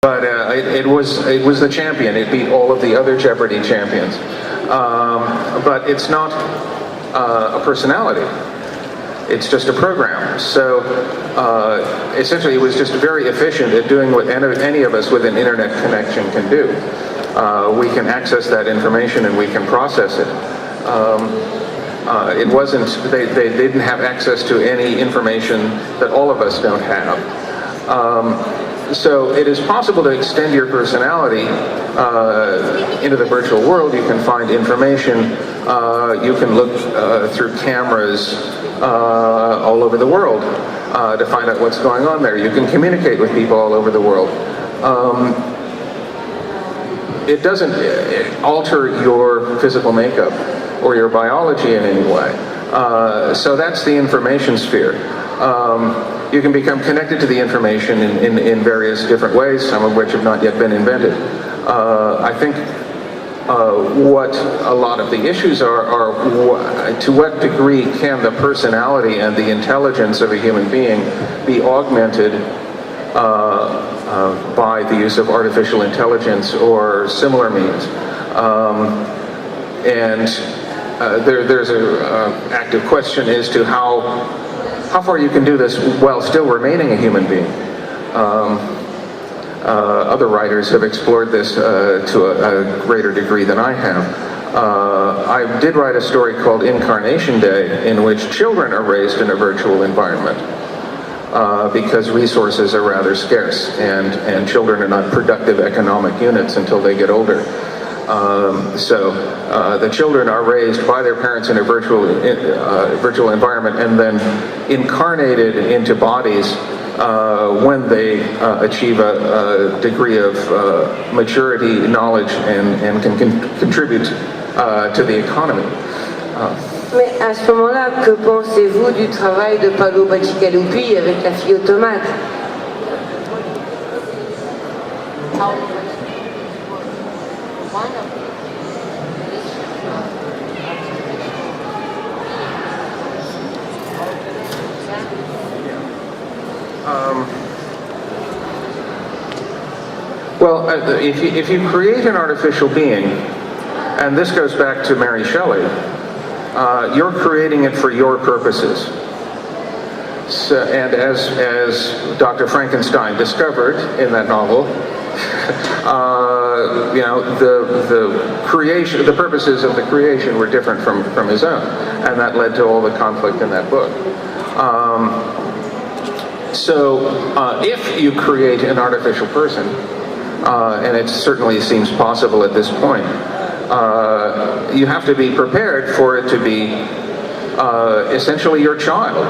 But it was the champion. It beat all of the other Jeopardy champions. But it's not a personality. It's just a program. So essentially it was just very efficient at doing what any of us with an internet connection can do. We can access that information and we can process it. It wasn't, they didn't have access to any information that all of us don't have. So it is possible to extend your personality into the virtual world. You can find information. You can look through cameras all over the world to find out what's going on there. You can communicate with people all over the world. It doesn't alter your physical makeup or your biology in any way. So that's the information sphere. You can become connected to the information in various different ways, some of which have not yet been invented. I think what a lot of the issues are to what degree can the personality and the intelligence of a human being be augmented by the use of artificial intelligence or similar means. There's an active question as to how far you can do this while still remaining a human being. Other writers have explored this to a greater degree than I have. I did write a story called Incarnation Day, in which children are raised in a virtual environment because resources are rather scarce, and children are not productive economic units until they get older. So the children are raised by their parents in a virtual environment and then incarnated into bodies when they achieve a degree of maturity, knowledge, and can contribute to the economy. Mais à ce moment-là, que pensez-vous du travail de Paolo Bacigalupi avec la fille automate? Well, if you create an artificial being, and this goes back to Mary Shelley, you're creating it for your purposes. So, and as Dr. Frankenstein discovered in that novel, you know, the purposes of the creation were different from his own, and that led to all the conflict in that book. So if you create an artificial person, and it certainly seems possible at this point, you have to be prepared for it to be essentially your child.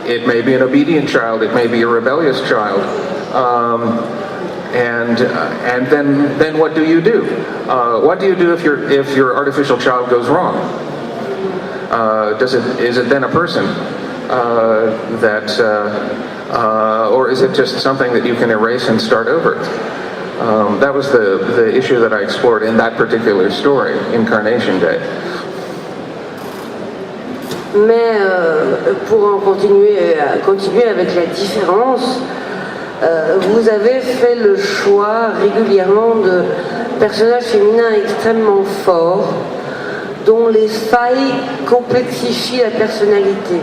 It may be an obedient child, it may be a rebellious child, and then what do you do? What do you do if your artificial child goes wrong? Is it then a person or is it just something that you can erase and start over? That was the issue that I explored in that particular story, Incarnation Day. Mais pour en continuer avec la différence, vous avez fait le choix régulièrement de personnages féminins extrêmement forts, dont les failles complexifient la personnalité.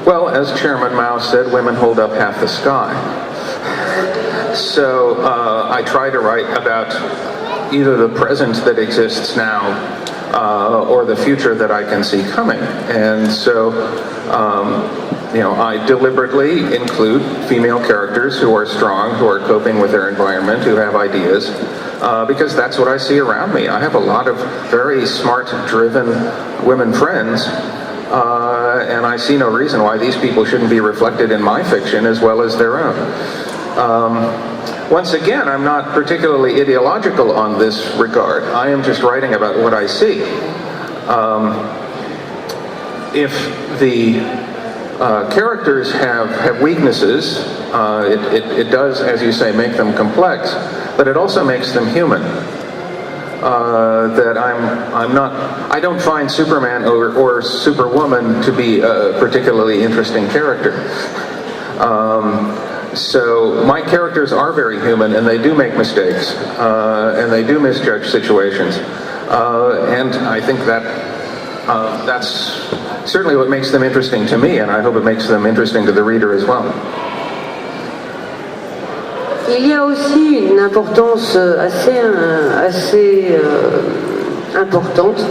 Well, as Chairman Mao said, women hold up half the sky. So I try to write about either the present that exists now or the future that I can see coming. And so, you know, I deliberately include female characters who are strong, who are coping with their environment, who have ideas, because that's what I see around me. I have a lot of very smart, driven women friends, and I see no reason why these people shouldn't be reflected in my fiction as well as their own. Once again, I'm not particularly ideological on this regard. I am just writing about what I see. If the characters have weaknesses, it does, as you say, make them complex, but it also makes them human. That I don't find Superman or Superwoman to be a particularly interesting character. So my characters are very human, and they do make mistakes, and they do misjudge situations, and I think that that's certainly what makes them interesting to me, and I hope it makes them interesting to the reader as well. Il y a aussi une importance assez importante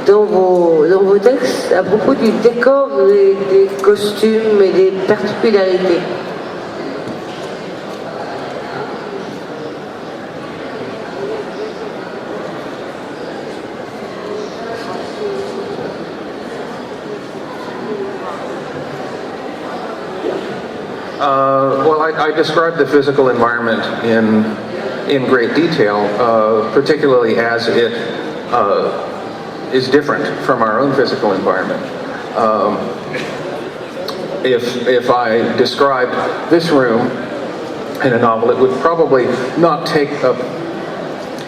dans vos textes à propos du décor, des costumes et des particularités. Well, I described the physical environment in great detail, particularly as it is different from our own physical environment. If I described this room in a novel, it would probably not take up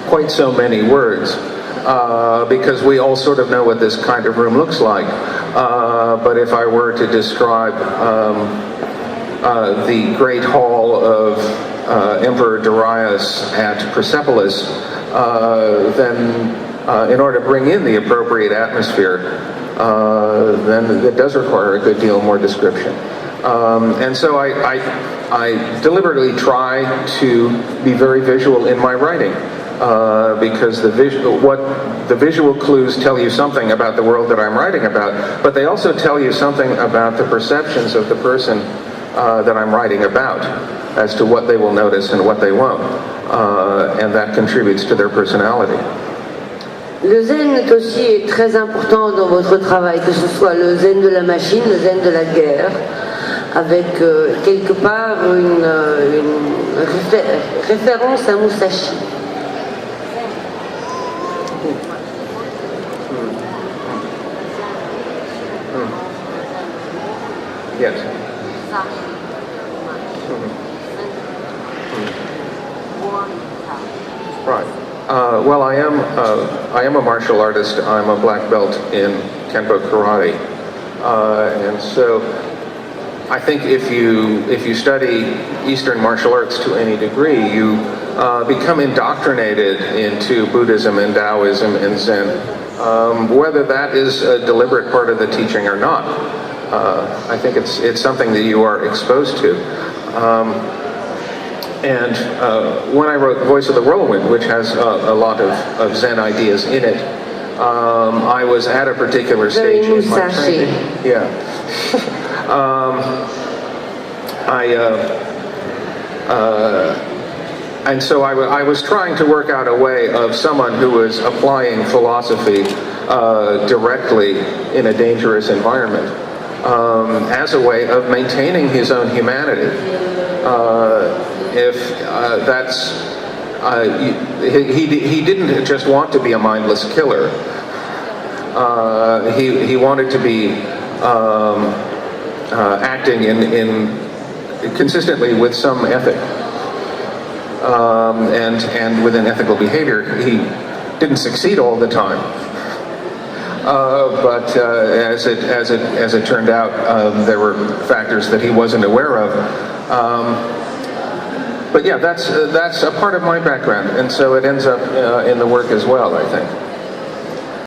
quite so many words, because we all sort of know what this kind of room looks like. But if I were to describe the great hall of Emperor Darius at Persepolis, then in order to bring in the appropriate atmosphere, then it does require a good deal more description. And so I deliberately try to be very visual in my writing, because the visual clues tell you something about the world that I'm writing about, but they also tell you something about the perceptions of the person that I'm writing about, as to what they will notice and what they won't, and that contributes to their personality. Le zen aussi est très important dans votre travail, que ce soit le zen de la machine, le zen de la guerre, avec quelque part une référence à Musashi. Yes. Right. Well, I am a martial artist. I'm a black belt in Kenpo Karate, and so I think if you study Eastern martial arts to any degree, you become indoctrinated into Buddhism and Taoism and Zen, whether that is a deliberate part of the teaching or not. I think it's something that you are exposed to. And when I wrote The Voice of the Whirlwind, which has a lot of Zen ideas in it, I was at a particular stage in my training. Yeah. And so I was trying to work out a way of someone who was applying philosophy directly in a dangerous environment, as a way of maintaining his own humanity. He didn't just want to be a mindless killer. He wanted to be acting consistently with some ethic, and with an ethical behavior. He didn't succeed all the time. But as it turned out, there were factors that he wasn't aware of. But yeah, that's a part of my background, and so it ends up in the work as well, I think.